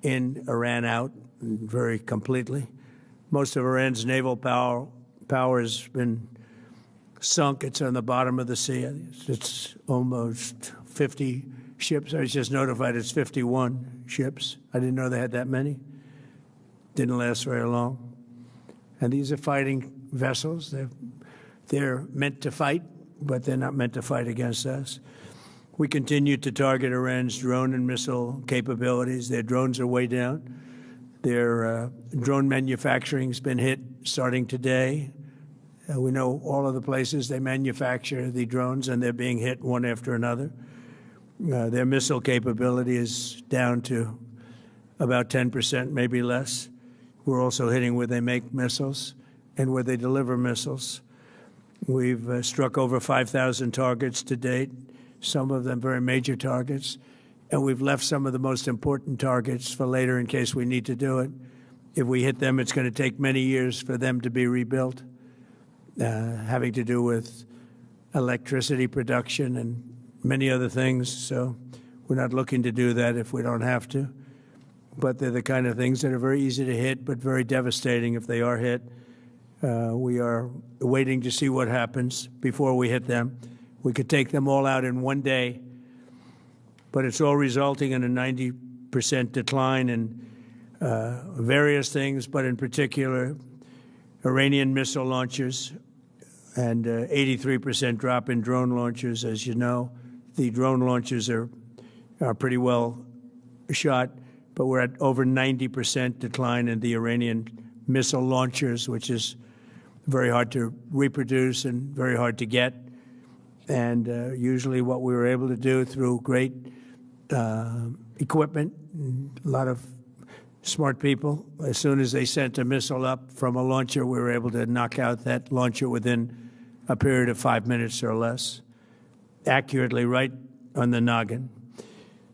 in Iran out very completely. Most of Iran's naval power has been sunk. It's on the bottom of the sea. It's almost 50 ships. I was just notified it's 51 ships. I didn't know they had that many. Didn't last very long. And these are fighting vessels. They're meant to fight, but they're not meant to fight against us. We continue to target Iran's drone and missile capabilities. Their drones are way down. Their drone manufacturing has been hit starting today. We know all of the places they manufacture the drones, and they're being hit one after another. Their missile capability is down to about 10%, maybe less. We're also hitting where they make missiles and where they deliver missiles. We've struck over 5,000 targets to date, some of them very major targets, and we've left some of the most important targets for later in case we need to do it. If we hit them, it's going to take many years for them to be rebuilt, having to do with electricity production and many other things. So we're not looking to do that if we don't have to. But they're the kind of things that are very easy to hit, but very devastating if they are hit. We are waiting to see what happens before we hit them. We could take them all out in one day, but it's all resulting in a 90% decline in various things, but in particular, Iranian missile launchers and 83% drop in drone launchers. As you know, the drone launchers are pretty well shot, but we're at over 90% decline in the Iranian missile launchers, which is very hard to reproduce and very hard to get. And usually what we were able to do through great equipment, a lot of smart people, as soon as they sent a missile up from a launcher, we were able to knock out that launcher within a period of 5 minutes or less, accurately right on the noggin.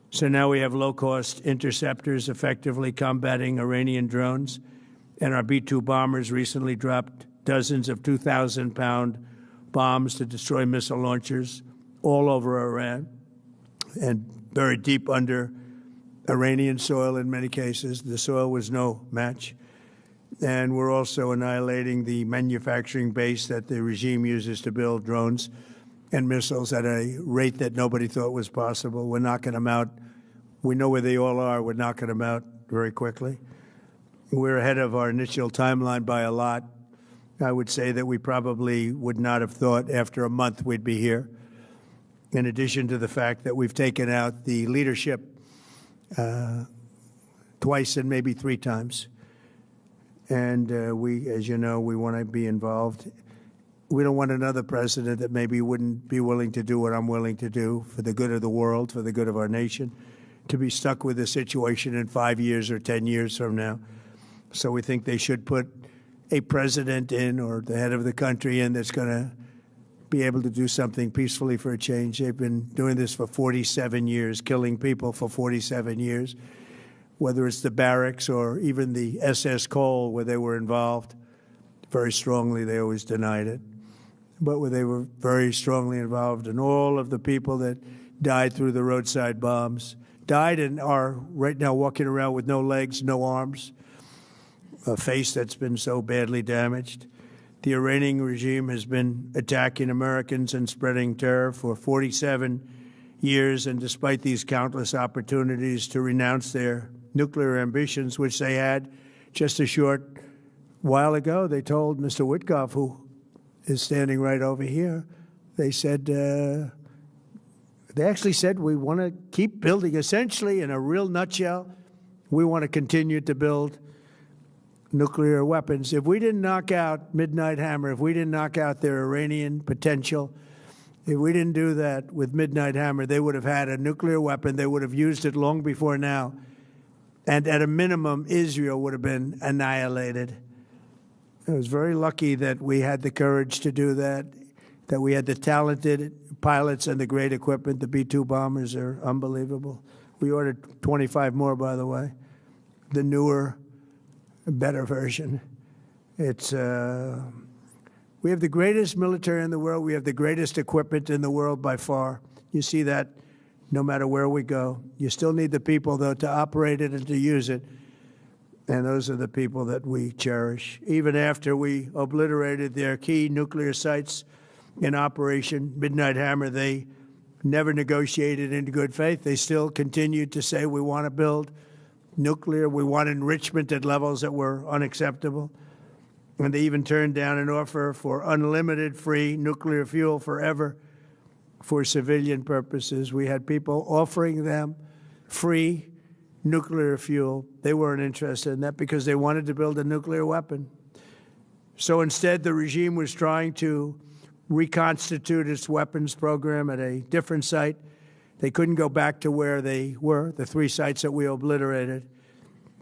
So now we have low-cost interceptors effectively combating Iranian drones, and our B-2 bombers recently dropped dozens of 2,000-pound bombs to destroy missile launchers all over Iran and buried deep under Iranian soil in many cases. The soil was no match. And we're also annihilating the manufacturing base that the regime uses to build drones and missiles at a rate that nobody thought was possible. We're knocking them out. We know where they all are. We're knocking them out very quickly. We're ahead of our initial timeline by a lot. I would say that we probably would not have thought after a month we'd be here, in addition to the fact that we've taken out the leadership twice and maybe 3 times. And we, as you know, we want to be involved. We don't want another president that maybe wouldn't be willing to do what I'm willing to do for the good of the world, for the good of our nation, to be stuck with a situation in 5 years or 10 years from now. So we think they should put a president in, or the head of the country in, that's going to be able to do something peacefully for a change. They've been doing this for 47 years, killing people for 47 years, whether it's the barracks or even the SS Cole where they were involved. Very strongly, they always denied it. But where they were very strongly involved, and all of the people that died through the roadside bombs died and are right now walking around with no legs, no arms, a face that's been so badly damaged. The Iranian regime has been attacking Americans and spreading terror for 47 years, and despite these countless opportunities to renounce their nuclear ambitions, which they had just a short while ago, they told Mr. Witkoff, who is standing right over here, they said, they actually said, we want to keep building. Essentially, in a real nutshell, we want to continue to build nuclear weapons. If we didn't knock out Midnight Hammer, if we didn't knock out their Iranian potential, if we didn't do that with Midnight Hammer, they would have had a nuclear weapon. They would have used it long before now. And at a minimum, Israel would have been annihilated. I was very lucky that we had the courage to do that, that we had the talented pilots and the great equipment. The B-2 bombers are unbelievable. We ordered 25 more, by the way. The newer, better version. It's we have the greatest military in the world. We have the greatest equipment in the world by far. You see that no matter where we go. You still need the people, though, to operate it and to use it. And those are the people that we cherish. Even after we obliterated their key nuclear sites in Operation Midnight Hammer, they never negotiated in good faith. They still continued to say, we want to build nuclear. We want enrichment at levels that were unacceptable. And they even turned down an offer for unlimited free nuclear fuel forever for civilian purposes. We had people offering them free nuclear fuel. They weren't interested in that because they wanted to build a nuclear weapon. So instead, the regime was trying to reconstitute its weapons program at a different site. They couldn't go back to where they were, the 3 sites that we obliterated,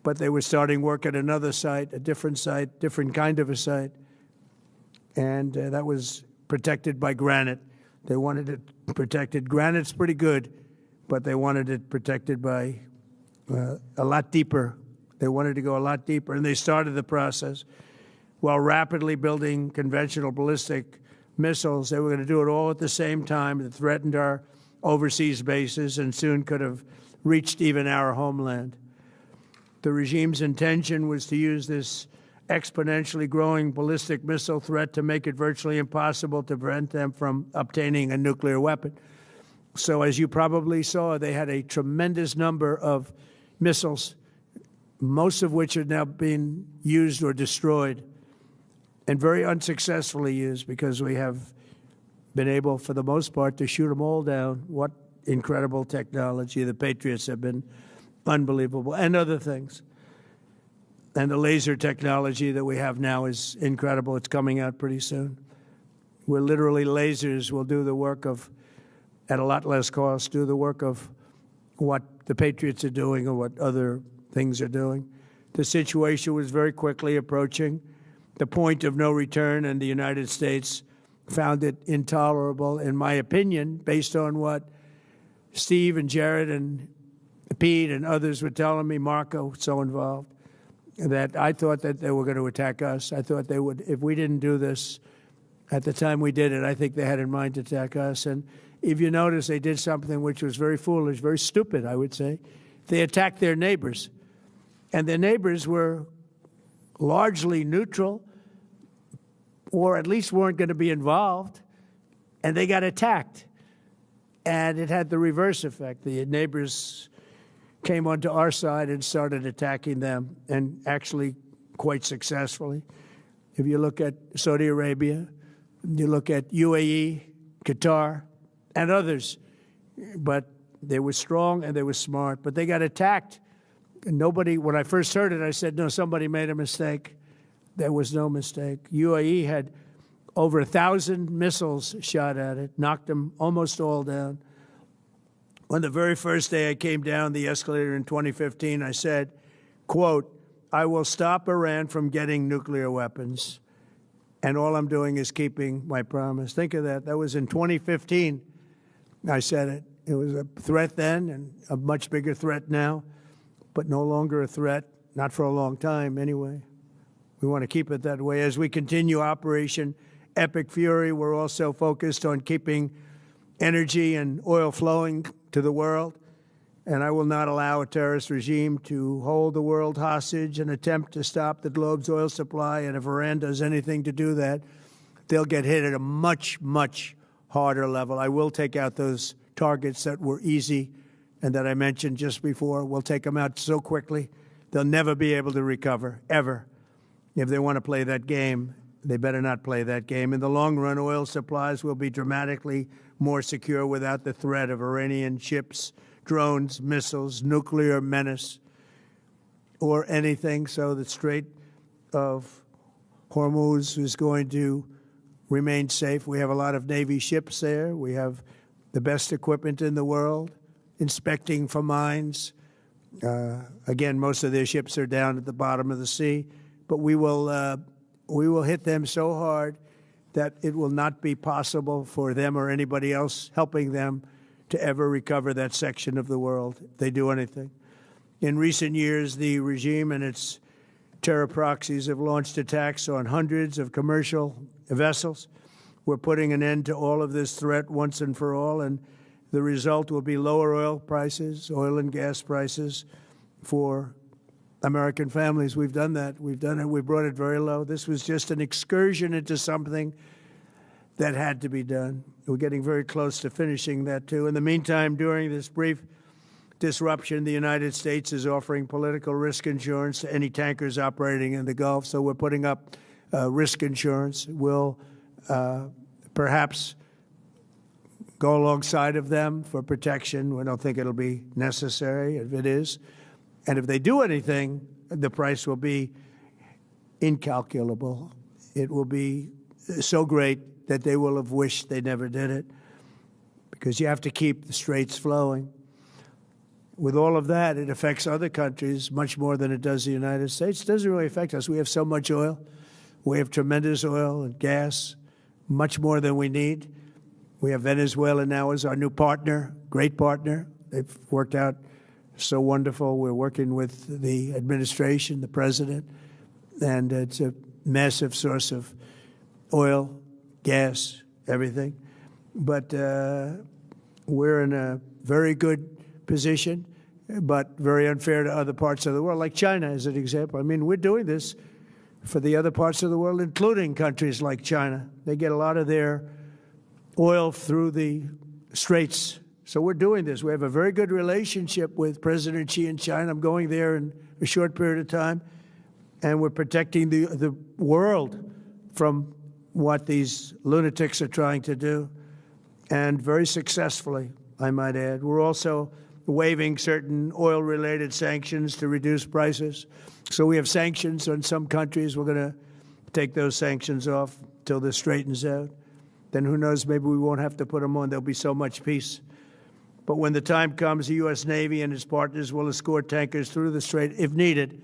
but they were starting work at another site, a different site, different kind of a site, and that was protected by granite. They wanted it protected. Granite's pretty good, but they wanted it protected by a lot deeper. They wanted to go a lot deeper, and they started the process while rapidly building conventional ballistic missiles. They were going to do it all at the same time that threatened our overseas bases and soon could have reached even our homeland. The regime's intention was to use this exponentially growing ballistic missile threat to make it virtually impossible to prevent them from obtaining a nuclear weapon. So as you probably saw, they had a tremendous number of missiles, most of which are now being used or destroyed, and very unsuccessfully used because we have been able, for the most part, to shoot them all down. What incredible technology. The Patriots have been unbelievable, and other things. And the laser technology that we have now is incredible. It's coming out pretty soon. Where literally lasers will do the work of, at a lot less cost, do the work of what the Patriots are doing or what other things are doing. The situation was very quickly approaching the point of no return, and the United States found it intolerable, in my opinion, based on what Steve and Jared and Pete and others were telling me, Marco, so involved, that I thought that they were going to attack us. I thought they would, if we didn't do this at the time we did it, I think they had in mind to attack us. And if you notice, they did something which was very foolish, very stupid, I would say. They attacked their neighbors. And their neighbors were largely neutral, or at least weren't going to be involved, and they got attacked. And it had the reverse effect. The neighbors came onto our side and started attacking them, and actually quite successfully. If you look at Saudi Arabia, you look at UAE, Qatar, and others, but they were strong and they were smart, but they got attacked. And nobody, when I first heard it, I said, no, somebody made a mistake. There was no mistake. UAE had over 1,000 missiles shot at it, knocked them almost all down. On the very first day I came down the escalator in 2015, I said, quote, I will stop Iran from getting nuclear weapons, and all I'm doing is keeping my promise. Think of that. That was in 2015. I said it. It was a threat then and a much bigger threat now, but no longer a threat, not for a long time anyway. We want to keep it that way. As we continue Operation Epic Fury, we're also focused on keeping energy and oil flowing to the world, and I will not allow a terrorist regime to hold the world hostage and attempt to stop the globe's oil supply. And if Iran does anything to do that, they'll get hit at a much, much harder level. I will take out those targets that were easy and that I mentioned just before. We'll take them out so quickly, they'll never be able to recover, ever. If they want to play that game, they better not play that game. In the long run, oil supplies will be dramatically more secure without the threat of Iranian ships, drones, missiles, nuclear menace, or anything. So the Strait of Hormuz is going to remain safe. We have a lot of Navy ships there. We have the best equipment in the world, inspecting for mines. Again, most of their ships are down at the bottom of the sea. But we will hit them so hard that it will not be possible for them or anybody else helping them to ever recover that section of the world if they do anything. In recent years, the regime and its terror proxies have launched attacks on hundreds of commercial vessels. We're putting an end to all of this threat once and for all, and The result will be lower oil prices, oil and gas prices for American families. We've done that. We've done it. We brought it very low. This was just an excursion into something that had to be done. We're getting very close to finishing that, too. In the meantime, during this brief disruption, the United States is offering political risk insurance to any tankers operating in the Gulf. So we're putting up risk insurance. We'll perhaps go alongside of them for protection. We don't think it'll be necessary if it is. And if they do anything, the price will be incalculable. It will be so great that they will have wished they never did it, because you have to keep the straits flowing. With all of that, it affects other countries much more than it does the United States. It doesn't really affect us. We have so much oil. We have tremendous oil and gas, much more than we need. We have Venezuela now as our new partner, great partner. They've worked out so wonderful. We're working with the administration, the president, and it's a massive source of oil, gas, everything. But we're in a very good position, but very unfair to other parts of the world, like China as an example. I mean, we're doing this for the other parts of the world, including countries like China. They get a lot of their oil through the straits. So we're doing this. We have a very good relationship with President Xi in China. I'm going there in a short period of time, and we're protecting the world from what these lunatics are trying to do, and very successfully, I might add. We're also waiving certain oil-related sanctions to reduce prices. So we have sanctions on some countries. We're going to take those sanctions off till this straightens out. Then who knows, maybe we won't have to put them on. There'll be so much peace. But when the time comes, the U.S. Navy and its partners will escort tankers through the strait if needed.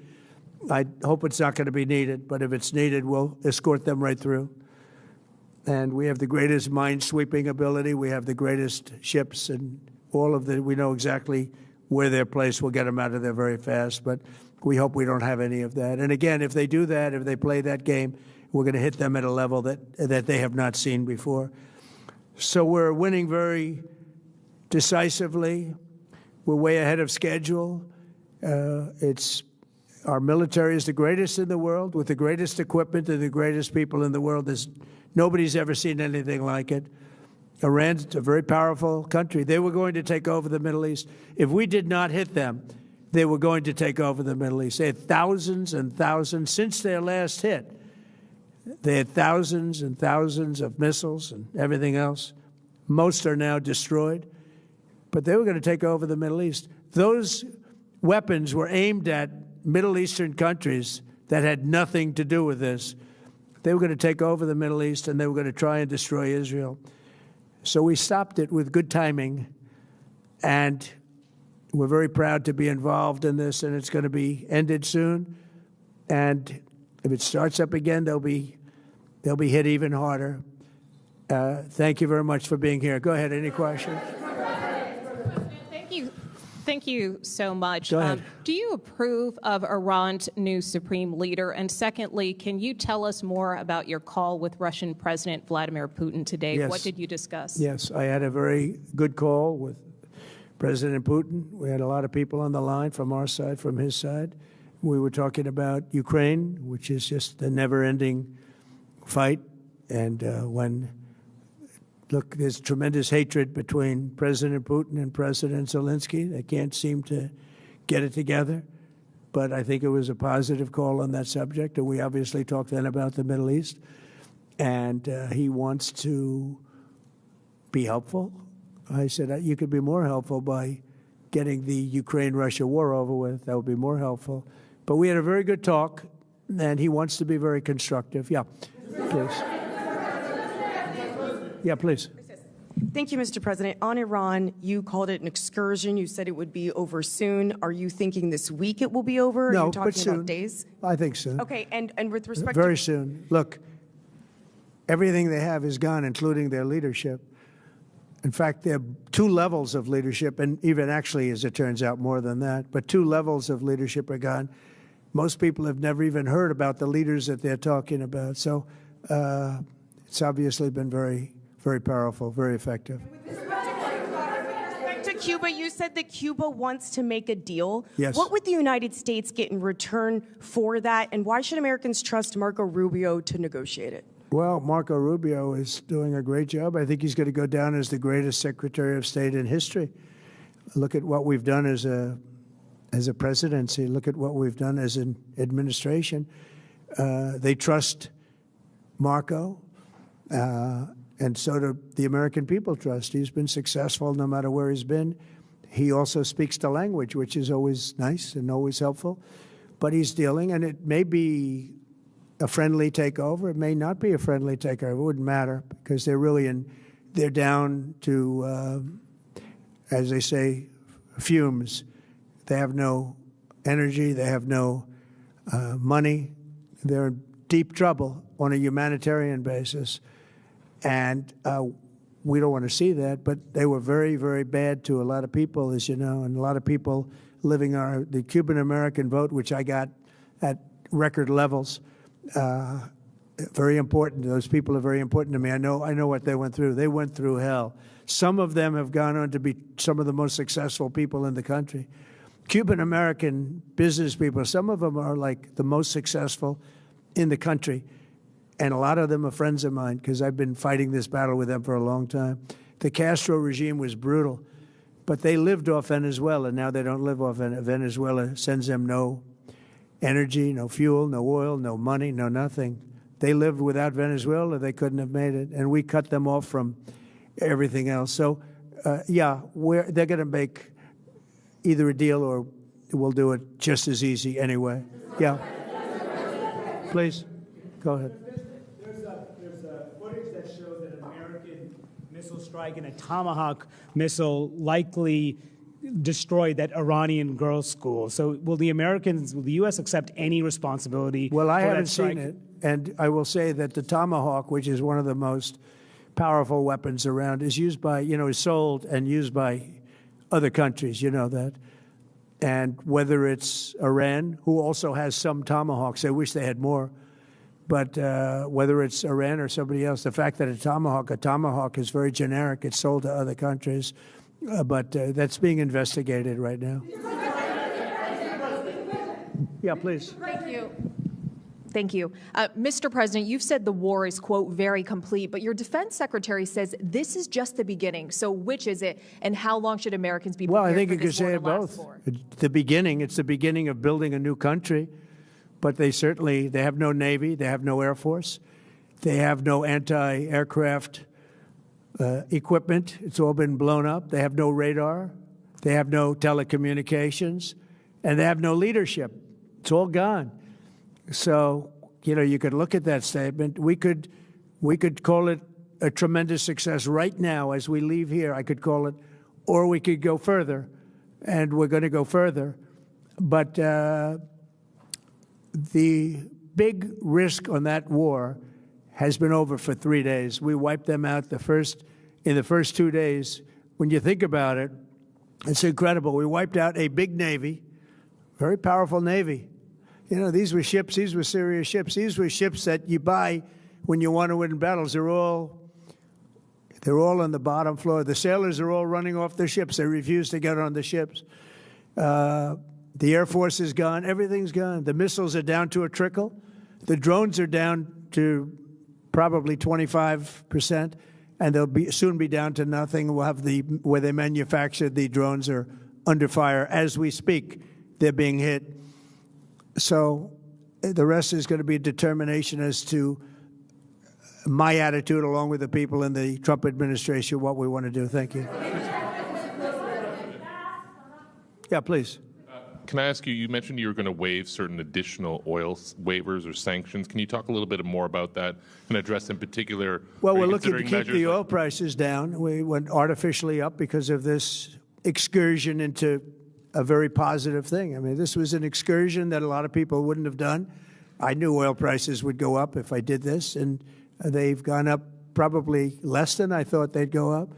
I hope it's not going to be needed, but if it's needed, we'll escort them right through. And we have the greatest mine-sweeping ability. We have the greatest ships, and all of the, we know exactly where they're placed. We'll get them out of there very fast, but we hope we don't have any of that. And again, if they do that, if they play that game, we're going to hit them at a level that they have not seen before. So we're winning very decisively. We're way ahead of schedule. Our military is the greatest in the world, with the greatest equipment and the greatest people in the world. Nobody's ever seen anything like it. Iran's a very powerful country. They were going to take over the Middle East. If we did not hit them, they were going to take over the Middle East. They had thousands and thousands since their last hit. They had thousands and thousands of missiles and everything else. Most are now destroyed. But they were going to take over the Middle East. Those weapons were aimed at Middle Eastern countries that had nothing to do with this. They were going to take over the Middle East, and they were going to try and destroy Israel. So we stopped it with good timing, and we're very proud to be involved in this, and it's going to be ended soon. And if it starts up again, they'll be hit even harder. Thank you very much for being here. Go ahead. Any questions? Thank you so much. Go ahead. Do you approve of Iran's new supreme leader? And secondly, can you tell us more about your call with Russian President Vladimir Putin today? Yes. What did you discuss? Yes, I had a very good call with President Putin. We had a lot of people on the line from our side, from his side. We were talking about Ukraine, which is just a never-ending fight. And look, there's tremendous hatred between President Putin and President Zelensky. They can't seem to get it together. But I think it was a positive call on that subject. And we obviously talked then about the Middle East. And he wants to be helpful. I said, you could be more helpful by getting the Ukraine-Russia war over with. That would be more helpful. But we had a very good talk, and he wants to be very constructive. Yeah, please. Yeah, please. Thank you, Mr. President. On Iran, you called it an excursion. You said it would be over soon. Are you thinking this week it will be over? No, Are you talking but soon. about days? I think soon. Okay, and with respect Very to... soon. Look, everything they have is gone, including their leadership. In fact, there are two levels of leadership, and even actually, as it turns out, more than that. But two levels of leadership are gone. Most people have never even heard about the leaders that they're talking about. So it's obviously been very, very powerful, very effective. Cuba, you said that Cuba wants to make a deal. Yes. What would the United States get in return for that, and why should Americans trust Marco Rubio to negotiate it? Well, Marco Rubio is doing a great job. I think he's going to go down as the greatest Secretary of State in history. Look at what we've done as a presidency. Look at what we've done as an administration. They trust Marco, and so do the American people trust. He's been successful no matter where he's been. He also speaks the language, which is always nice and always helpful. But he's dealing, and it may be a friendly takeover. It may not be a friendly takeover. It wouldn't matter because they're down to, as they say, fumes. They have no energy. They have no money. They're in deep trouble on a humanitarian basis. And we don't want to see that, but they were very, very bad to a lot of people, as you know, and a lot of people living the Cuban-American vote, which I got at record levels. Very important. Those people are very important to me. I know what they went through. They went through hell. Some of them have gone on to be some of the most successful people in the country. Cuban-American business people, some of them are like the most successful in the country. And a lot of them are friends of mine because I've been fighting this battle with them for a long time. The Castro regime was brutal, but they lived off Venezuela. Now they don't live off Venezuela. Venezuela sends them no energy, no fuel, no oil, no money, no nothing. They lived without Venezuela. They couldn't have made it. And we cut them off from everything else. So, yeah, they're going to make either a deal or we'll do it just as easy anyway. Yeah. Please, go ahead. There's footage that shows that an American missile strike and a Tomahawk missile likely destroyed that Iranian girls' school. So will the U.S. accept any responsibility? Well, I for haven't that strike? seen it. And I will say that the Tomahawk, which is one of the most powerful weapons around, is used by, is sold and used by other countries. You know that. And whether it's Iran, who also has some Tomahawks, I wish they had more. But whether it's Iran or somebody else, the fact that a Tomahawk is very generic. It's sold to other countries. But that's being investigated right now. Yeah, please. Thank you. Thank you. Mr. President, you've said the war is, quote, very complete, but your defense secretary says this is just the beginning. So which is it, and how long should Americans be prepared Well, I think for you could this war say to it last both. for? It's the beginning of building a new country, but they have no Navy, they have no Air Force, they have no anti-aircraft equipment. It's all been blown up. They have no radar, they have no telecommunications, and they have no leadership. It's all gone. So, you could look at that statement. We could call it a tremendous success right now as we leave here. I could call it, or we could go further, and we're going to go further. But the big risk on that war has been over for 3 days. We wiped them out in the first 2 days. When you think about it, it's incredible. We wiped out a big Navy, very powerful Navy. These were ships. These were serious ships. These were ships that you buy when you want to win battles. They're all on the bottom floor. The sailors are all running off their ships. They refuse to get on the ships. The Air Force is gone. Everything's gone. The missiles are down to a trickle. The drones are down to probably 25%, and they'll soon be down to nothing. We'll have where they manufacture the drones are under fire as we speak. They're being hit. So the rest is going to be determination as to my attitude, along with the people in the Trump administration, what we want to do. Thank you. Yeah, please. Can I ask you, you mentioned you were going to waive certain additional oil waivers or sanctions. Can you talk a little bit more about that and address in particular? Well, we're looking to keep the oil prices down. We went artificially up because of this excursion into a very positive thing. I mean, this was an excursion that a lot of people wouldn't have done. I knew oil prices would go up if I did this, and they've gone up probably less than I thought they'd go up.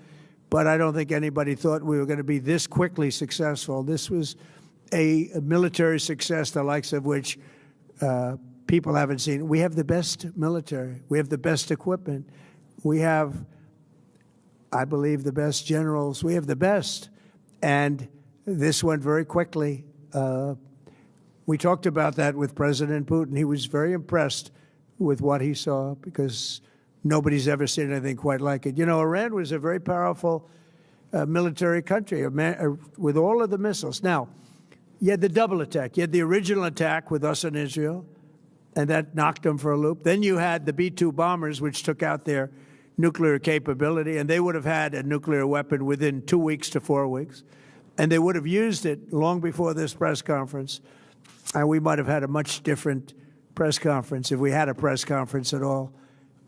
But I don't think anybody thought we were going to be this quickly successful. This was a military success, the likes of which people haven't seen. We have the best military. We have the best equipment. We have, I believe, the best generals. We have the best. And this went very quickly. We talked about that with President Putin. He was very impressed with what he saw because nobody's ever seen anything quite like it. You know, Iran was a very powerful military country with all of the missiles. Now, you had the double attack. You had the original attack with us and Israel, and that knocked them for a loop. Then you had the B-2 bombers, which took out their nuclear capability, and they would have had a nuclear weapon within 2 weeks to 4 weeks. And they would have used it long before this press conference. And we might have had a much different press conference if we had a press conference at all.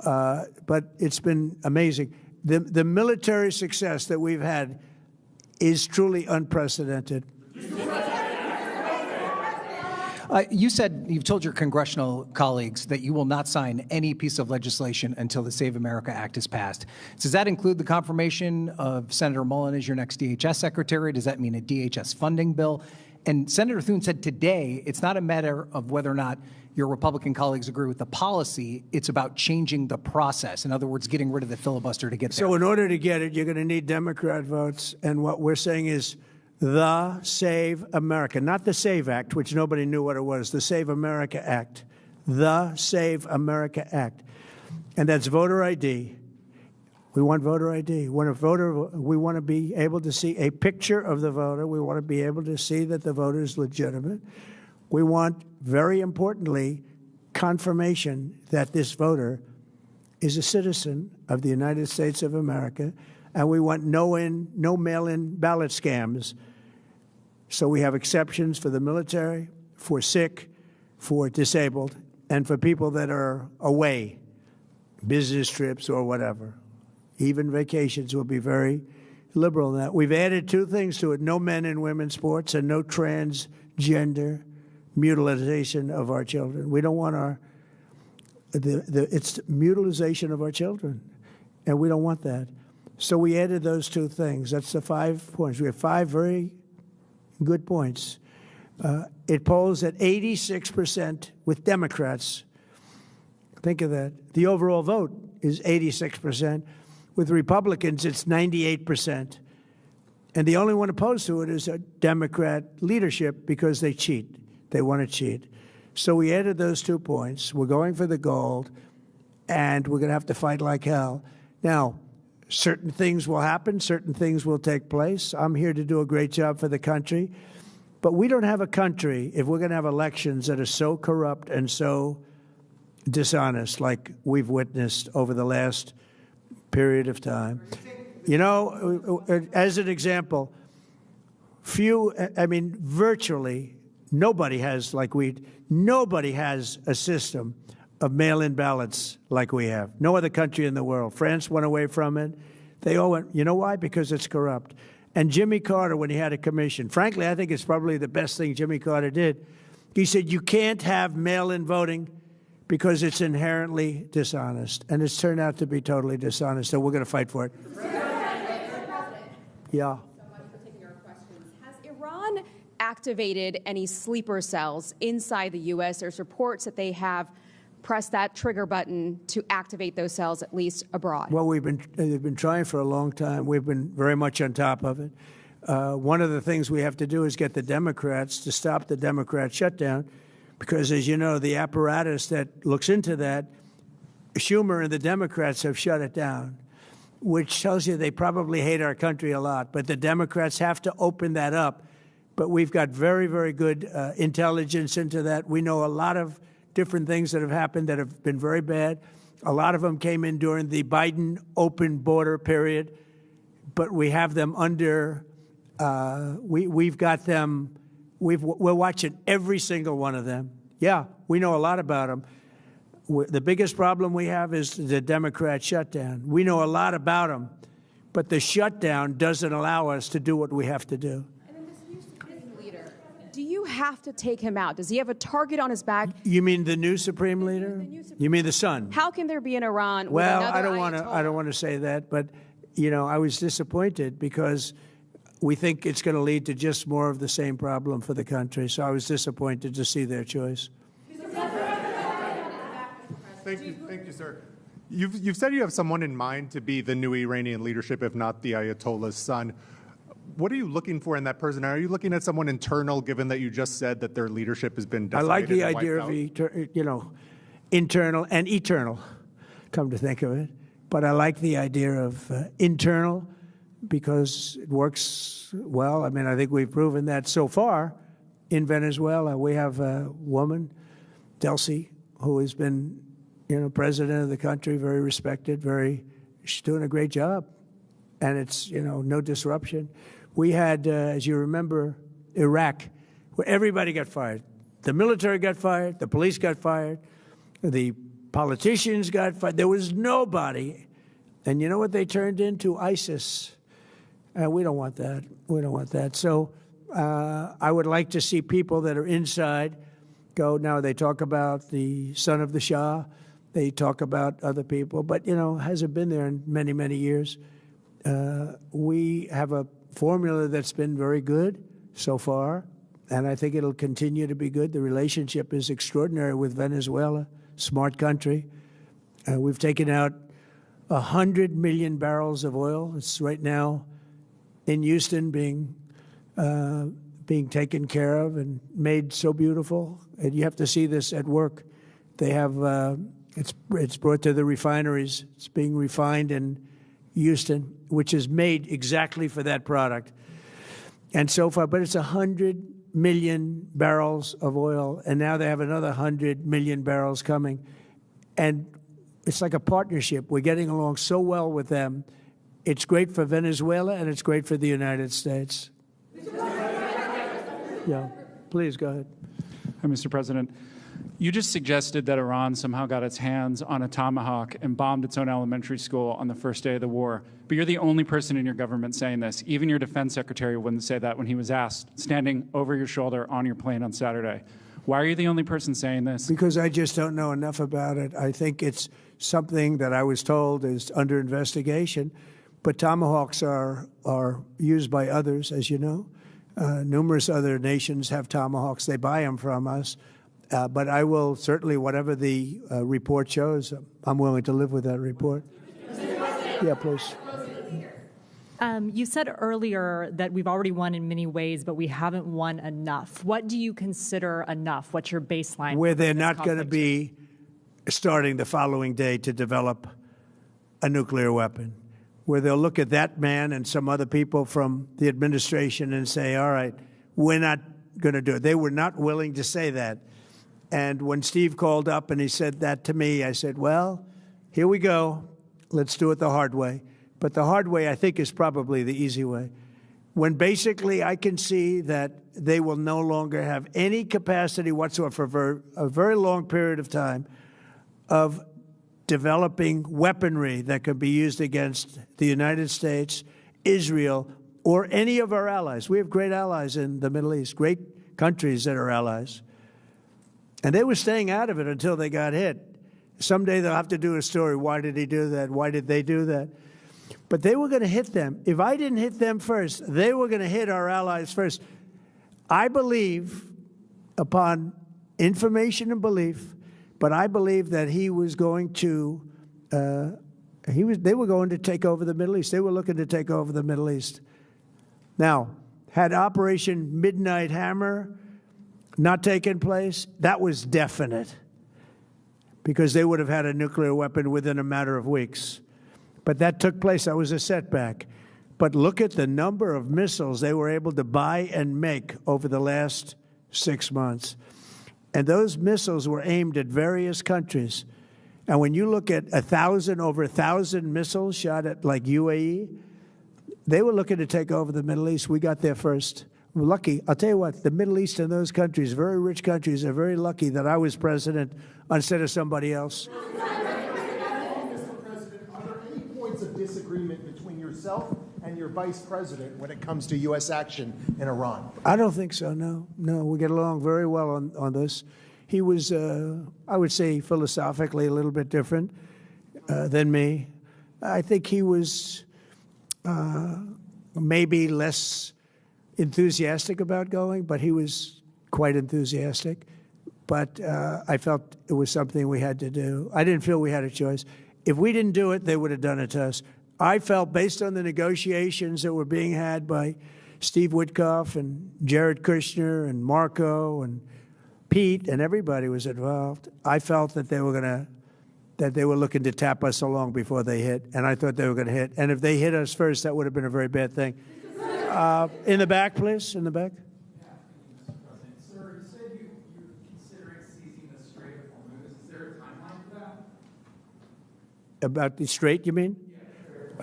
But it's been amazing. The military success that we've had is truly unprecedented. You've told your congressional colleagues that you will not sign any piece of legislation until the Save America Act is passed. Does that include the confirmation of Senator Mullen as your next DHS secretary? Does that mean a DHS funding bill? And Senator Thune said today it's not a matter of whether or not your Republican colleagues agree with the policy. It's about changing the process. In other words, getting rid of the filibuster to get there. So in order to get it, you're going to need Democrat votes. And what we're saying is the Save America, not the SAVE Act, which nobody knew what it was, the Save America Act, the Save America Act. And that's voter ID. We want voter ID. We want to be able to see a picture of the voter. We want to be able to see that the voter is legitimate. We want, very importantly, confirmation that this voter is a citizen of the United States of America. And we want no mail-in ballot scams. So we have exceptions for the military, for sick, for disabled, and for people that are away, business trips or whatever. Even vacations will be very liberal in that. We've added two things to it: no men and women's sports and no transgender mutilization of our children. We don't want it's mutilization of our children, and we don't want that. So we added those two things. That's the 5 points. We have 5 very good points. It polls at 86% with Democrats. Think of that. The overall vote is 86%. With Republicans, it's 98%. And the only one opposed to it is a Democrat leadership because they cheat. They want to cheat. So we added those 2 points. We're going for the gold, and we're going to have to fight like hell. Now, certain things will happen. Certain things will take place. I'm here to do a great job for the country. But we don't have a country if we're going to have elections that are so corrupt and so dishonest like we've witnessed over the last period of time. You know, as an example, virtually nobody has nobody has a system of mail-in ballots like we have. No other country in the world. France went away from it. They all went, you know why? Because it's corrupt. And Jimmy Carter, when he had a commission, frankly, I think it's probably the best thing Jimmy Carter did. He said, you can't have mail-in voting because it's inherently dishonest. And it's turned out to be totally dishonest, so we're going to fight for it. Yeah. So much for taking our questions. Has Iran activated any sleeper cells inside the U.S.? There's reports that they have pressed that trigger button to activate those cells, at least abroad. Well, they've been trying for a long time. We've been very much on top of it. One of the things we have to do is get the Democrats to stop the Democrat shutdown, because, as you know, the apparatus that looks into that, Schumer and the Democrats have shut it down, which tells you they probably hate our country a lot. But the Democrats have to open that up. But we've got very, very good intelligence into that. We know a lot of different things that have happened that have been very bad. A lot of them came in during the Biden open border period. But we have them under, we've got them, we're watching every single one of them. Yeah, we know a lot about them. The biggest problem we have is the Democrat shutdown. We know a lot about them, but the shutdown doesn't allow us to do what we have to do. And then this new Supreme leader, do you have to take him out? Does he have a target on his back? You mean the new Supreme Leader? You mean the son? How can there be an Iran with well, another I don't want to say that, but you know, I was disappointed because we think it's going to lead to just more of the same problem for the country. So I was disappointed to see their choice. Thank you, sir. You've said you have someone in mind to be the new Iranian leadership, if not the Ayatollah's son. What are you looking for in that person? Are you looking at someone internal, given that you just said that their leadership has been I decimated like the and idea wiped of, internal and eternal, come to think of it. But I like the idea of internal because it works well. I mean, I think we've proven that so far in Venezuela. We have a woman, Delcy, who has been, president of the country, very respected, she's doing a great job. And it's, no disruption. We had, as you remember, Iraq, where everybody got fired. The military got fired, the police got fired, the politicians got fired. There was nobody. And you know what they turned into? ISIS. We don't want that. We don't want that. So I would like to see people that are inside go. Now, they talk about the son of the Shah. They talk about other people. But, hasn't been there in many, many years. We have a formula that's been very good so far, and I think it'll continue to be good. The relationship is extraordinary with Venezuela, smart country. We've taken out 100 million barrels of oil. It's right now in Houston being taken care of and made so beautiful. And you have to see this at work. They have it's brought to the refineries. It's being refined in Houston, which is made exactly for that product. And so far, but it's 100 million barrels of oil, and now they have another 100 million barrels coming. And it's like a partnership. We're getting along so well with them. It's great for Venezuela, and it's great for the United States. Yeah, please go ahead. Hi, Mr. President. You just suggested that Iran somehow got its hands on a Tomahawk and bombed its own elementary school on the first day of the war. But you're the only person in your government saying this. Even your defense secretary wouldn't say that when he was asked, standing over your shoulder on your plane on Saturday. Why are you the only person saying this? Because I just don't know enough about it. I think it's something that I was told is under investigation. But Tomahawks are used by others, as you know. Numerous other nations have Tomahawks. They buy them from us. But I will certainly, whatever the report shows, I'm willing to live with that report. Yeah, please. You said earlier that we've already won in many ways, but we haven't won enough. What do you consider enough? What's your baseline? Where they're not going to be starting the following day to develop a nuclear weapon. Where they'll look at that man and some other people from the administration and say, all right, we're not going to do it. They were not willing to say that. And when Steve called up and he said that to me, I said, well, here we go. Let's do it the hard way. But the hard way, I think, is probably the easy way. When basically I can see that they will no longer have any capacity whatsoever for a very long period of time of developing weaponry that could be used against the United States, Israel, or any of our allies. We have great allies in the Middle East, great countries that are allies. And they were staying out of it until they got hit. Someday they'll have to do a story. Why did he do that? Why did they do that? But they were going to hit them. If I didn't hit them first, they were going to hit our allies first. I believe, upon information and belief, but I believe that he was going to, they were going to take over the Middle East. They were looking to take over the Middle East. Now, had Operation Midnight Hammer not taken place, that was definite, because they would have had a nuclear weapon within a matter of weeks. But that took place. That was a setback. But look at the number of missiles they were able to buy and make over the last 6 months. And those missiles were aimed at various countries. And when you look at over 1,000 missiles shot at like UAE, they were looking to take over the Middle East. We got there first. We're lucky. I'll tell you what, the Middle East and those countries, very rich countries, are very lucky that I was president instead of somebody else. Mr. President, are there any points of disagreement between yourself and your vice president when it comes to U.S. action in Iran? I don't think so, no. No, we get along very well on this. He was, I would say, philosophically a little bit different than me. I think he was maybe less enthusiastic about going, but he was quite enthusiastic. But I felt it was something we had to do. I didn't feel we had a choice. If we didn't do it, they would have done it to us. I felt, based on the negotiations that were being had by Steve Witkoff and Jared Kushner and Marco and Pete and everybody was involved. I felt that they were looking to tap us along before they hit, and I thought they were going to hit. And if they hit us first, that would have been a very bad thing. In the back, please, in the back. Sir, you said you're considering seizing the Strait of Hormuz. Is there a timeline for that? About the Strait, you mean?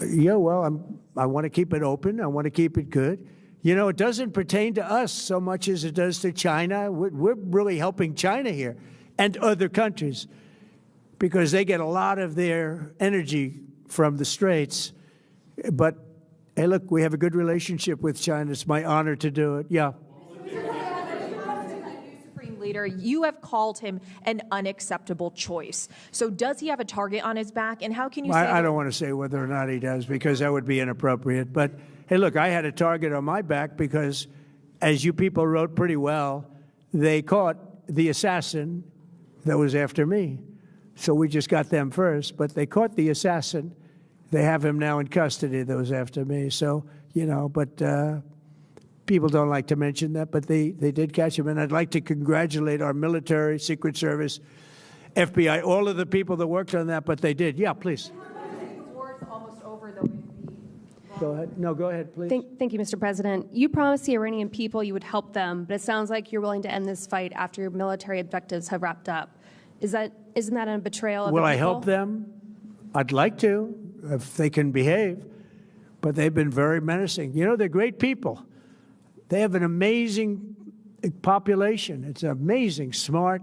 Yeah, well, I want to keep it open. I want to keep it good. You know, it doesn't pertain to us so much as it does to China. We're really helping China here and other countries because they get a lot of their energy from the Straits. But, hey, look, we have a good relationship with China. It's my honor to do it. Yeah. Supreme Leader, you have called him an unacceptable choice. So does he have a target on his back? And how can you say I don't want to say whether or not he does because that would be inappropriate. But, hey, look, I had a target on my back because, as you people wrote pretty well, they caught the assassin that was after me. So we just got them first. But they caught the assassin. They have him now in custody that was after me. So, you know, but people don't like to mention that, but they did catch him. And I'd like to congratulate our military, Secret Service, FBI, all of the people that worked on that, but they did. Yeah, please. The war is almost over, though. Go ahead. No, go ahead, please. Thank you, Mr. President. You promised the Iranian people you would help them, but it sounds like you're willing to end this fight after your military objectives have wrapped up. Isn't that a betrayal of the people? Will I help them? I'd like to, if they can behave, but they've been very menacing. You know, they're great people. They have an amazing population. It's amazing, smart,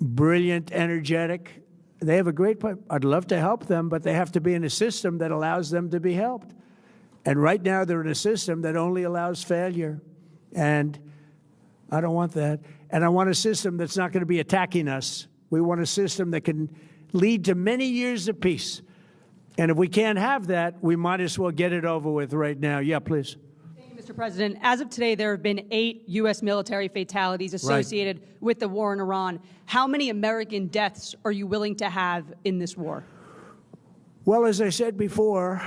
brilliant, energetic. They have a great, I'd love to help them, but they have to be in a system that allows them to be helped. And right now they're in a system that only allows failure. And I don't want that. And I want a system that's not going to be attacking us. We want a system that can lead to many years of peace. And if we can't have that, we might as well get it over with right now. Yeah, please. Mr. President, as of today, there have been 8 U.S. military fatalities associated with the war in Iran. How many American deaths are you willing to have in this war? Well, as I said before,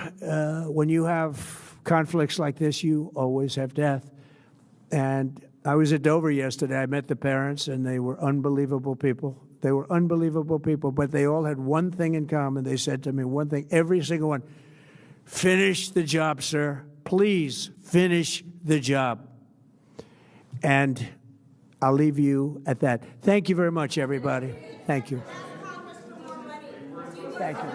when you have conflicts like this, you always have death. And I was at Dover yesterday. I met the parents, and they were unbelievable people. They were unbelievable people, but they all had one thing in common. They said to me one thing, every single one, finish the job, sir. Please finish the job. And I'll leave you at that. Thank you very much, everybody. Thank you. Thank you.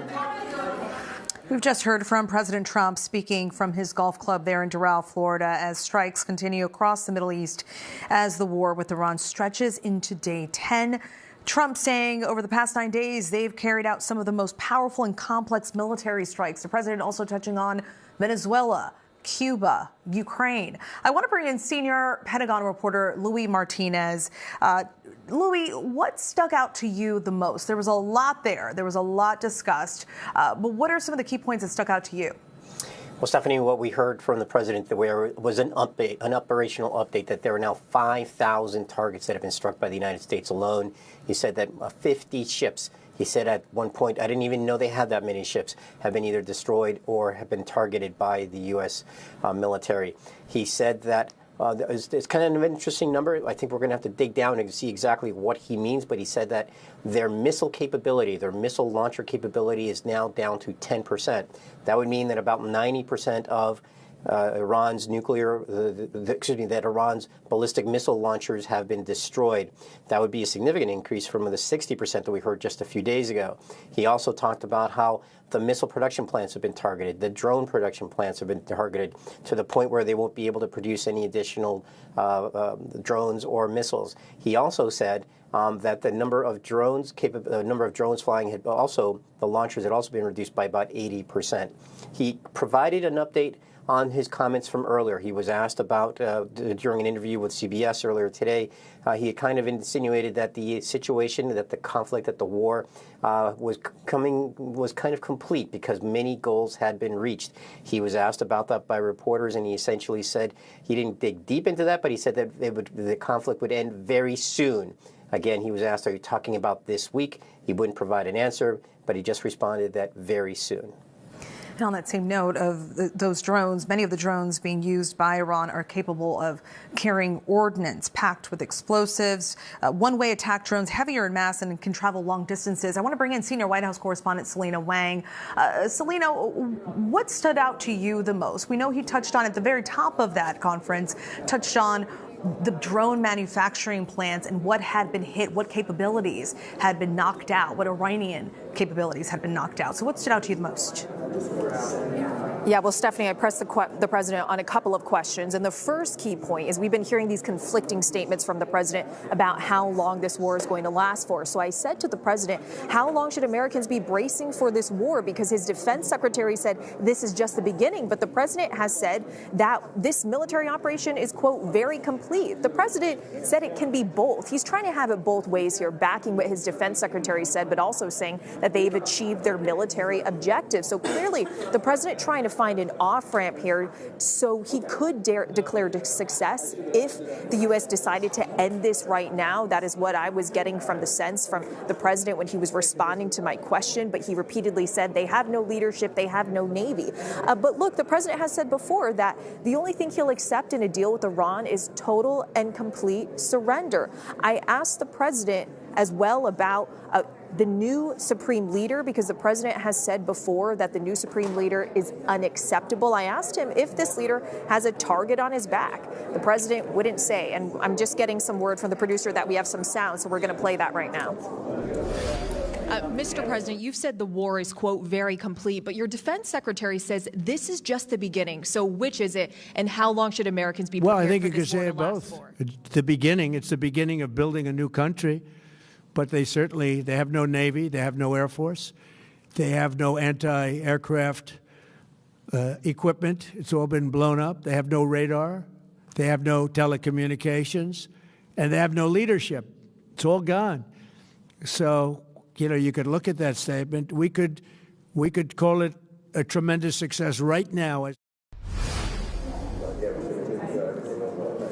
We've just heard from President Trump speaking from his golf club there in Doral, Florida, as strikes continue across the Middle East as the war with Iran stretches into day 10. Trump saying over the past 9 days, they've carried out some of the most powerful and complex military strikes. The president also touching on Venezuela, Cuba, Ukraine. I want to bring in senior Pentagon reporter Louis Martinez. Louis, what stuck out to you the most? There was a lot there. There was a lot discussed. But what are some of the key points that stuck out to you? Well, Stephanie, what we heard from the president was an update, an operational update, that there are now 5,000 targets that have been struck by the United States alone. He said that 50 ships, he said at one point, I didn't even know they had that many ships, have been either destroyed or have been targeted by the U.S. Military. He said that it's kind of an interesting number. I think we're going to have to dig down and see exactly what he means, but he said that their missile capability, their missile launcher capability is now down to 10%. That would mean that about 90% of Iran's that Iran's ballistic missile launchers have been destroyed. That would be a significant increase from the 60% that we heard just a few days ago. He also talked about how the missile production plants have been targeted, the drone production plants have been targeted to the point where they won't be able to produce any additional drones or missiles. He also said that the number of drones flying had also, the launchers had also been reduced by about 80%. He provided an update on his comments from earlier. He was asked about, during an interview with CBS earlier today, he had kind of insinuated that the situation, that the conflict, that the war was kind of complete because many goals had been reached. He was asked about that by reporters, and he essentially said he didn't dig deep into that, but he said that the conflict would end very soon. Again, he was asked, are you talking about this week? He wouldn't provide an answer, but he just responded that very soon. On that same note of those drones, many of the drones being used by Iran are capable of carrying ordnance packed with explosives. One-way attack drones, heavier in mass and can travel long distances. I want to bring in senior White House correspondent Selena Wang. Selena, what stood out to you the most? We know he touched on at the very top of that conference, touched on the drone manufacturing plants and what had been hit, what capabilities had been knocked out, what Iranian capabilities had been knocked out. So what stood out to you the most? Yeah, well, Stephanie, I pressed the president on a couple of questions. And the first key point is we've been hearing these conflicting statements from the president about how long this war is going to last for. So I said to the president, how long should Americans be bracing for this war? Because his defense secretary said this is just the beginning. But the president has said that this military operation is, quote, very complete. The president said it can be both. He's trying to have it both ways here, backing what his defense secretary said, but also saying that they've achieved their military objectives. So clearly, the president trying to find an off-ramp here so he could declare success if the U.S. decided to end this right now. That is what I was getting from the sense from the president when he was responding to my question. But he repeatedly said they have no leadership, they have no Navy. But look, the president has said before that the only thing he'll accept in a deal with Iran is total and complete surrender. I asked the president as well about the new supreme leader, because the president has said before that the new supreme leader is unacceptable. I asked him if this leader has a target on his back. The president wouldn't say, and I'm just getting some word from the producer that we have some sound, so we're going to play that right now. Mr. President, you've said the war is, quote, very complete, but your defense secretary says this is just the beginning. So which is it, and how long should Americans be prepared? Well, I think you could say it both. It's the beginning. It's the beginning of building a new country. But they have no Navy, they have no Air Force, they have no anti-aircraft equipment. It's all been blown up. They have no radar, they have no telecommunications, and they have no leadership. It's all gone. So, you could look at that statement. We could call it a tremendous success right now.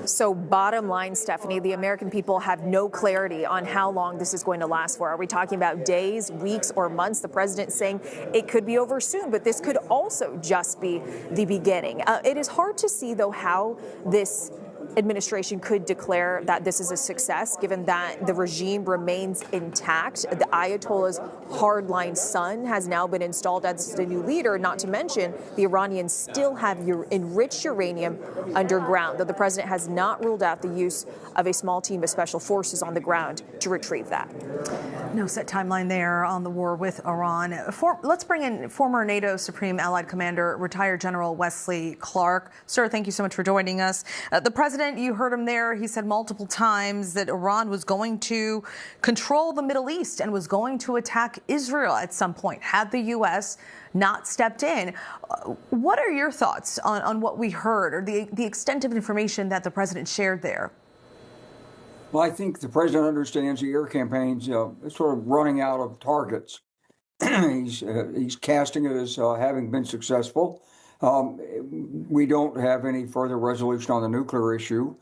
So bottom line, Stephanie, the American people have no clarity on how long this is going to last for. Are we talking about days, weeks, or months? The president's saying it could be over soon, but this could also just be the beginning. It is hard to see, though, how this administration could declare that this is a success, given that the regime remains intact. The Ayatollah's hardline son has now been installed as the new leader, not to mention the Iranians still have enriched uranium underground, though the president has not ruled out the use of a small team of special forces on the ground to retrieve that. No set timeline there on the war with Iran. Let's bring in former NATO Supreme Allied Commander, retired General Wesley Clark. Sir, thank you so much for joining us. The president, you heard him there. He said multiple times that Iran was going to control the Middle East and was going to attack Israel at some point, had the U.S. not stepped in. What are your thoughts on what we heard, or the extent of information that the president shared there? Well, I think the president understands the air campaign's sort of running out of targets. He's casting it as having been successful. We don't have any further resolution on the nuclear issue.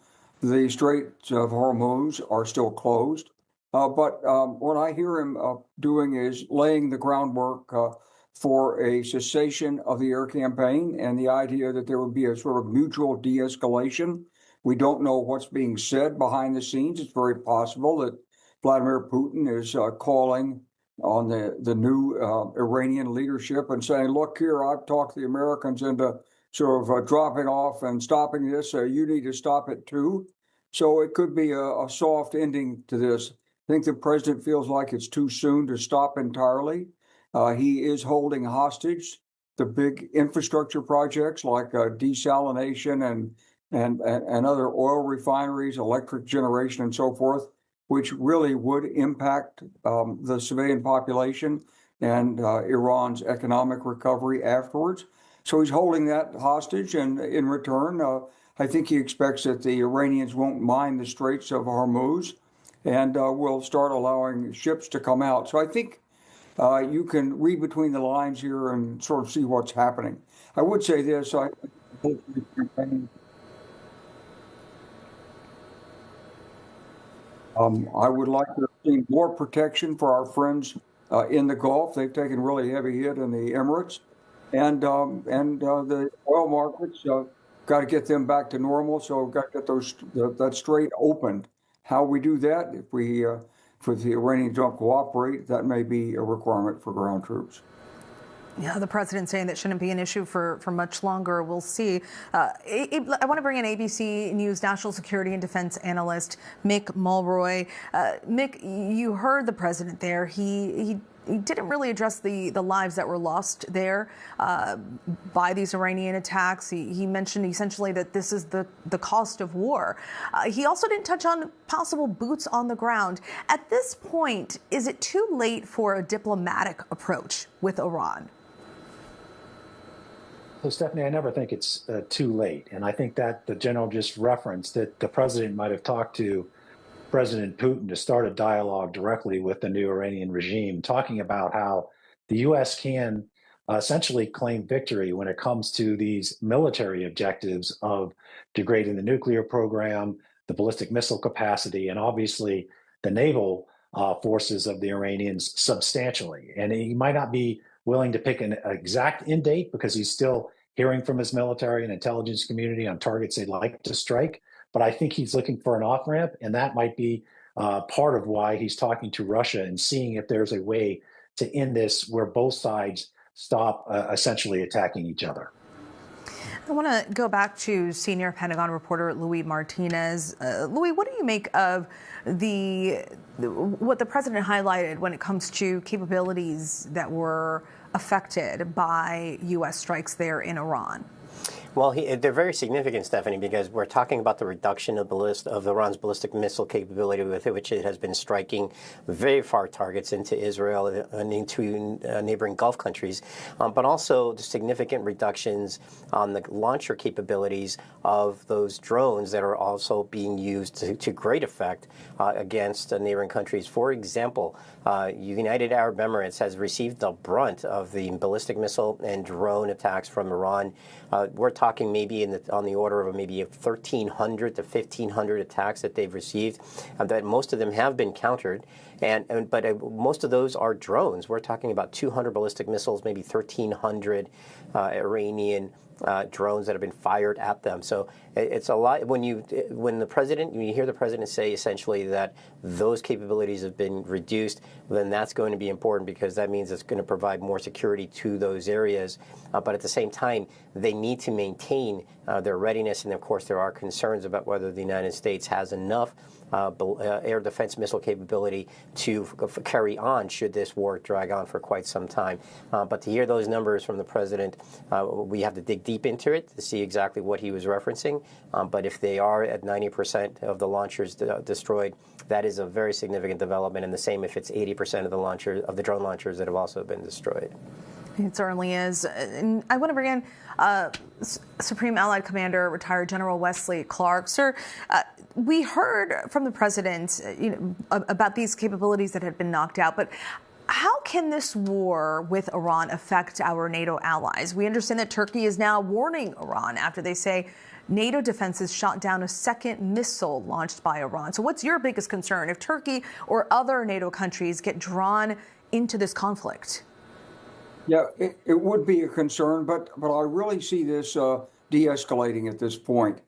The Straits of Hormuz are still closed. But what I hear him doing is laying the groundwork for a cessation of the air campaign and the idea that there would be a sort of mutual de-escalation. We don't know what's being said behind the scenes. It's very possible that Vladimir Putin is calling on the new Iranian leadership and saying, look here, I've talked the Americans into sort of dropping off and stopping this. You need to stop it too. So it could be a soft ending to this. I think the president feels like it's too soon to stop entirely. He is holding hostage the big infrastructure projects like desalination and other oil refineries, electric generation, and so forth, which really would impact the civilian population and Iran's economic recovery afterwards. So he's holding that hostage, and in return, I think he expects that the Iranians won't mine the Straits of Hormuz and will start allowing ships to come out. So I think you can read between the lines here and sort of see what's happening. I would say this. I would like to see more protection for our friends in the Gulf. They've taken really heavy hit in the Emirates. and the oil markets got to get them back to normal. So we've got to get that strait opened. How we do that, if the Iranians don't cooperate, that may be a requirement for ground troops. Yeah, the president saying that shouldn't be an issue for much longer. We'll see. I want to bring in ABC News national security and defense analyst Mick Mulroy. Mick, you heard the president there. He didn't really address the lives that were lost there by these Iranian attacks. He mentioned essentially that this is the cost of war. He also didn't touch on possible boots on the ground. At this point, is it too late for a diplomatic approach with Iran? So, Stephanie, I never think it's too late. And I think that the general just referenced that the president might have talked to President Putin to start a dialogue directly with the new Iranian regime, talking about how the U.S. can essentially claim victory when it comes to these military objectives of degrading the nuclear program, the ballistic missile capacity, and obviously the naval forces of the Iranians substantially. And he might not be willing to pick an exact end date because he's still hearing from his military and intelligence community on targets they'd like to strike. But I think he's looking for an off-ramp, and that might be part of why he's talking to Russia and seeing if there's a way to end this where both sides stop essentially attacking each other. I want to go back to senior Pentagon reporter Louis Martinez. Louis, what do you make of what the president highlighted when it comes to capabilities that were affected by U.S. strikes there in Iran? Well, they're very significant, Stephanie, because we're talking about the reduction of Iran's ballistic missile capability, with which it has been striking very far targets into Israel and into neighboring Gulf countries, but also the significant reductions on the launcher capabilities of those drones that are also being used to great effect against neighboring countries. For example, United Arab Emirates has received the brunt of the ballistic missile and drone attacks from Iran. We're talking maybe on the order of maybe 1,300 to 1,500 attacks that they've received, that most of them have been countered. But most of those are drones. We're talking about 200 ballistic missiles, maybe 1,300 Iranian drones that have been fired at them. So it's a lot. When you hear the president say essentially that those capabilities have been reduced, then that's going to be important, because that means it's going to provide more security to those areas. But at the same time, they need to maintain their readiness. And of course, there are concerns about whether the United States has enough air defense missile capability to carry on should this war drag on for quite some time. But to hear those numbers from the president, we have to dig deep into it to see exactly what he was referencing. But if they are at 90% of the launchers destroyed, that is a very significant development. And the same if it's 80% of the drone launchers that have also been destroyed. It certainly is. And I want to bring in Supreme Allied Commander, retired General Wesley Clark. Sir, we heard from the president about these capabilities that had been knocked out, but how can this war with Iran affect our NATO allies? We understand that Turkey is now warning Iran after they say NATO defenses shot down a second missile launched by Iran. So what's your biggest concern if Turkey or other NATO countries get drawn into this conflict? Yeah, it would be a concern, but I really see this de-escalating at this point.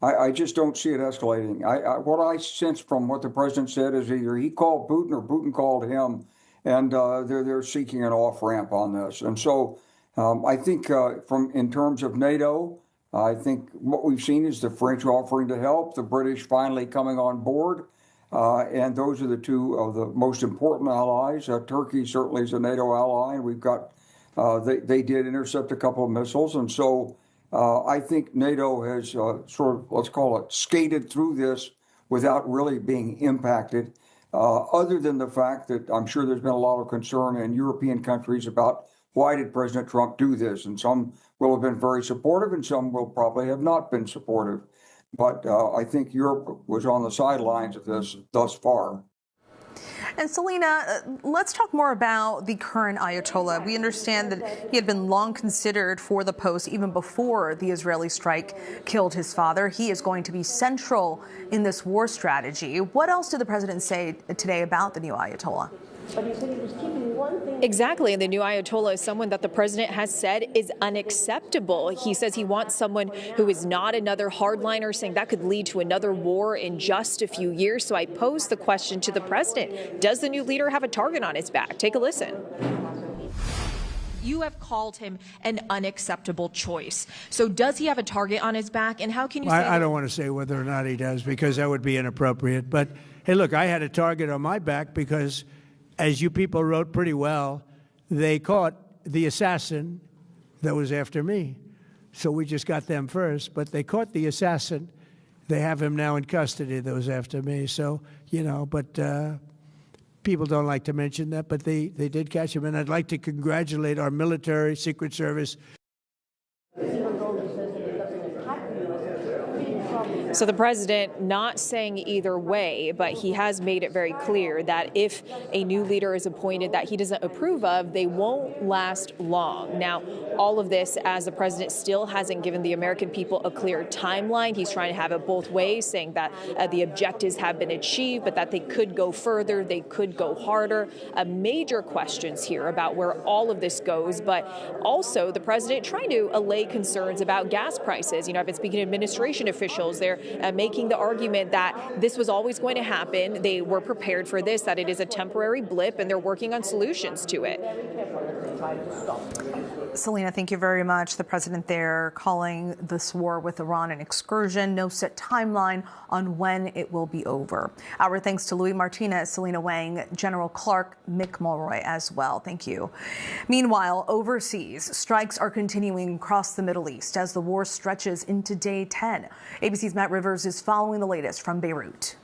I just don't see it escalating. What I sense from what the president said is either he called Putin or Putin called him, and they're seeking an off-ramp on this. And so I think in terms of NATO, I think what we've seen is the French offering to help, the British finally coming on board. And those are the two of the most important allies. Turkey certainly is a NATO ally, and we've got they did intercept a couple of missiles. And so I think NATO has sort of, let's call it, skated through this without really being impacted, other than the fact that I'm sure there's been a lot of concern in European countries about why did President Trump do this? And some will have been very supportive and some will probably have not been supportive. But I think Europe was on the sidelines of this thus far. And Selena, let's talk more about the current Ayatollah. We understand that he had been long considered for the post even before the Israeli strike killed his father. He is going to be central in this war strategy. What else did the president say today about the new Ayatollah? But he said he was keeping one thing. Exactly, and the new Ayatollah is someone that the president has said is unacceptable. He says he wants someone who is not another hardliner, saying that could lead to another war in just a few years. So I posed the question to the president, does the new leader have a target on his back? Take a listen. You have called him an unacceptable choice. So does he have a target on his back? And how can you say I don't want to say whether or not he does, because that would be inappropriate. But, hey, look, I had a target on my back because, as you people wrote pretty well, they caught the assassin that was after me. So we just got them first. But they caught the assassin. They have him now in custody that was after me. So, but people don't like to mention that, but they did catch him. And I'd like to congratulate our military, Secret Service. So the president not saying either way, but he has made it very clear that if a new leader is appointed that he doesn't approve of, they won't last long. Now, all of this as the president still hasn't given the American people a clear timeline. He's trying to have it both ways, saying that the objectives have been achieved, but that they could go further, they could go harder. Major questions here about where all of this goes, but also the president trying to allay concerns about gas prices. I've been speaking to administration officials. They're making the argument that this was always going to happen. They were prepared for this, that it is a temporary blip, and they're working on solutions to it. Selena, thank you very much. The president there calling this war with Iran an excursion. No set timeline on when it will be over. Our thanks to Louis Martinez, Selena Wang, General Clark, Mick Mulroy as well. Thank you. Meanwhile, overseas, strikes are continuing across the Middle East as the war stretches into day 10. ABC's Matt Rivers is following the latest from Beirut.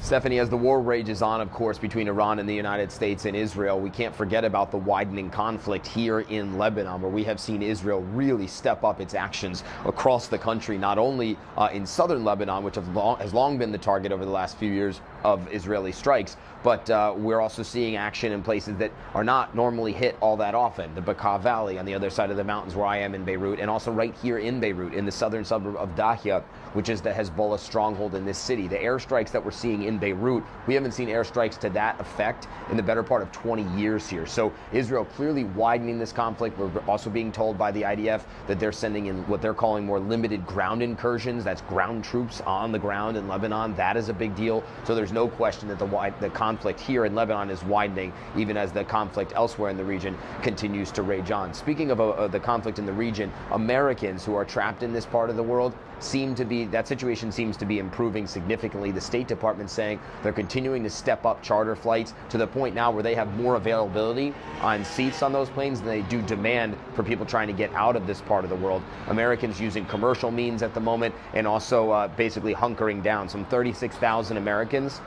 Stephanie, as the war rages on, of course, between Iran and the United States and Israel, we can't forget about the widening conflict here in Lebanon, where we have seen Israel really step up its actions across the country, not only in southern Lebanon, which has long been the target over the last few years of Israeli strikes, but we're also seeing action in places that are not normally hit all that often. The Bekaa Valley on the other side of the mountains where I am in Beirut, and also right here in Beirut, in the southern suburb of Dahia, which is the Hezbollah stronghold in this city. The airstrikes that we're seeing in Beirut, we haven't seen airstrikes to that effect in the better part of 20 years here. So Israel clearly widening this conflict. We're also being told by the IDF that they're sending in what they're calling more limited ground incursions. That's ground troops on the ground in Lebanon. That is a big deal. So there's no question that the conflict here in Lebanon is widening, even as the conflict elsewhere in the region continues to rage on. Speaking of the conflict in the region, Americans who are trapped in this part of the world that situation seems to be improving significantly. The State Department saying they're continuing to step up charter flights to the point now where they have more availability on seats on those planes than they do demand for people trying to get out of this part of the world. Americans using commercial means at the moment, and also basically hunkering down. Some 36,000 Americans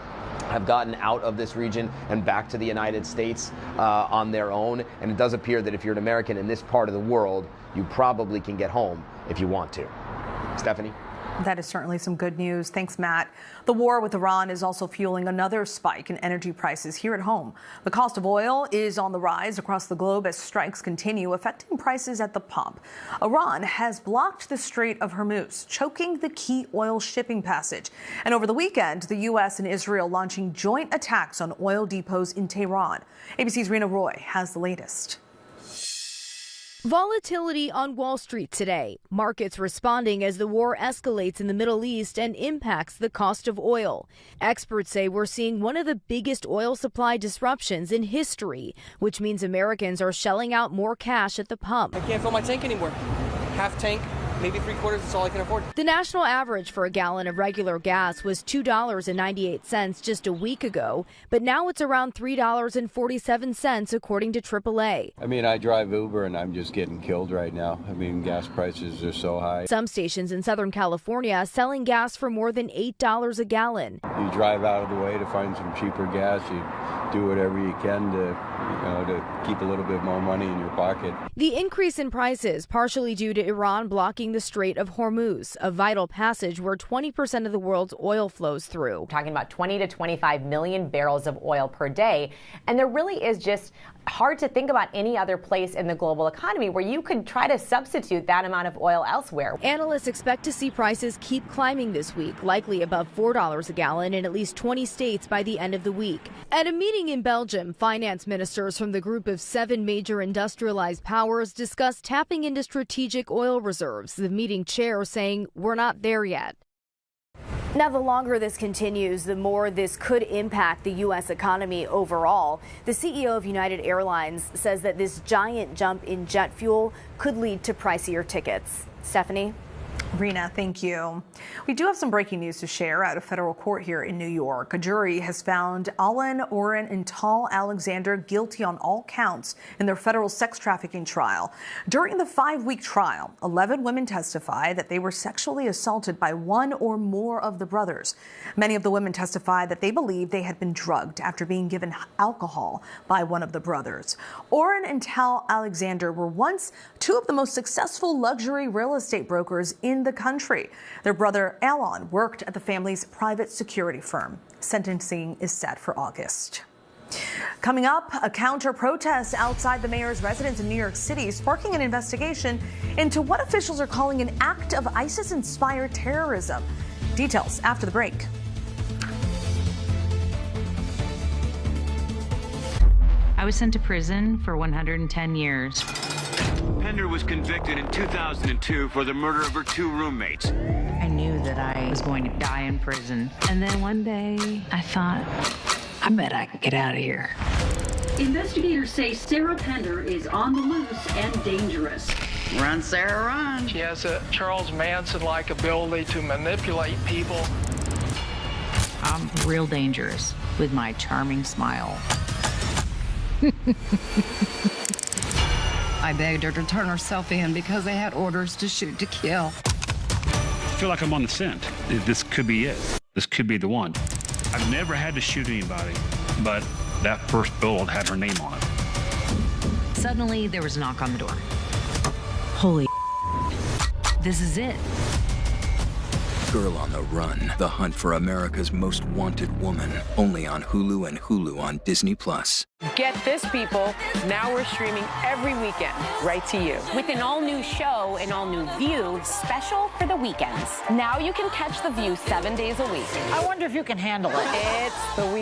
have gotten out of this region and back to the United States on their own. And it does appear that if you're an American in this part of the world, you probably can get home if you want to. Stephanie? That is certainly some good news. Thanks, Matt. The war with Iran is also fueling another spike in energy prices here at home. The cost of oil is on the rise across the globe as strikes continue, affecting prices at the pump. Iran has blocked the Strait of Hormuz, choking the key oil shipping passage. And over the weekend, the U.S. and Israel launching joint attacks on oil depots in Tehran. ABC's Rena Roy has the latest. Volatility on Wall Street today. Markets responding as the war escalates in the Middle East and impacts the cost of oil. Experts say we're seeing one of the biggest oil supply disruptions in history, which means Americans are shelling out more cash at the pump. I can't fill my tank anymore. Half tank, maybe 3/4, that's all I can afford. The national average for a gallon of regular gas was $2.98 just a week ago, but now it's around $3.47 according to AAA. I mean, I drive Uber and I'm just getting killed right now. I mean, gas prices are so high. Some stations in Southern California selling gas for more than $8 a gallon. You drive out of the way to find some cheaper gas. You do whatever you can to keep a little bit more money in your pocket. The increase in prices partially due to Iran blocking blocking the Strait of Hormuz, a vital passage where 20% of the world's oil flows through. Talking about 20 to 25 million barrels of oil per day. And there really is just hard to think about any other place in the global economy where you could try to substitute that amount of oil elsewhere. Analysts expect to see prices keep climbing this week, likely above $4 a gallon in at least 20 states by the end of the week. At a meeting in Belgium, finance ministers from the group of 7 major industrialized powers discussed tapping into strategic oil reserves, the meeting chair saying, "We're not there yet." Now, the longer this continues, the more this could impact the U.S. economy overall. The CEO of United Airlines says that this giant jump in jet fuel could lead to pricier tickets. Stephanie? Rena, thank you. We do have some breaking news to share out of federal court here in New York. A jury has found Alan, Oren, and Tal Alexander guilty on all counts in their federal sex trafficking trial. During the 5-week trial, 11 women testified that they were sexually assaulted by one or more of the brothers. Many of the women testified that they believed they had been drugged after being given alcohol by one of the brothers. Oren and Tal Alexander were once 2 of the most successful luxury real estate brokers in the country. Their brother Alan worked at the family's private security firm. Sentencing is set for August. Coming up, a counter-protest outside the mayor's residence in New York City, sparking an investigation into what officials are calling an act of ISIS-inspired terrorism. Details after the break. I was sent to prison for 110 years. Pender was convicted in 2002 for the murder of her 2 roommates. I knew that I was going to die in prison. And then one day, I thought, I bet I can get out of here. Investigators say Sarah Pender is on the loose and dangerous. Run, Sarah, run. She has a Charles Manson-like ability to manipulate people. I'm real dangerous with my charming smile. I begged her to turn herself in because they had orders to shoot to kill. I feel like I'm on the scent. This could be it. This could be the one. I've never had to shoot anybody, but that first bullet had her name on it. Suddenly, there was a knock on the door. Holy this is it. Girl on the Run, the hunt for America's most wanted woman. Only on Hulu and Hulu on Disney+. Get this, people. Now we're streaming every weekend, right to you. With an all-new show, an all-new View, special for the weekends. Now you can catch The View 7 days a week. I wonder if you can handle it. It's the weekend.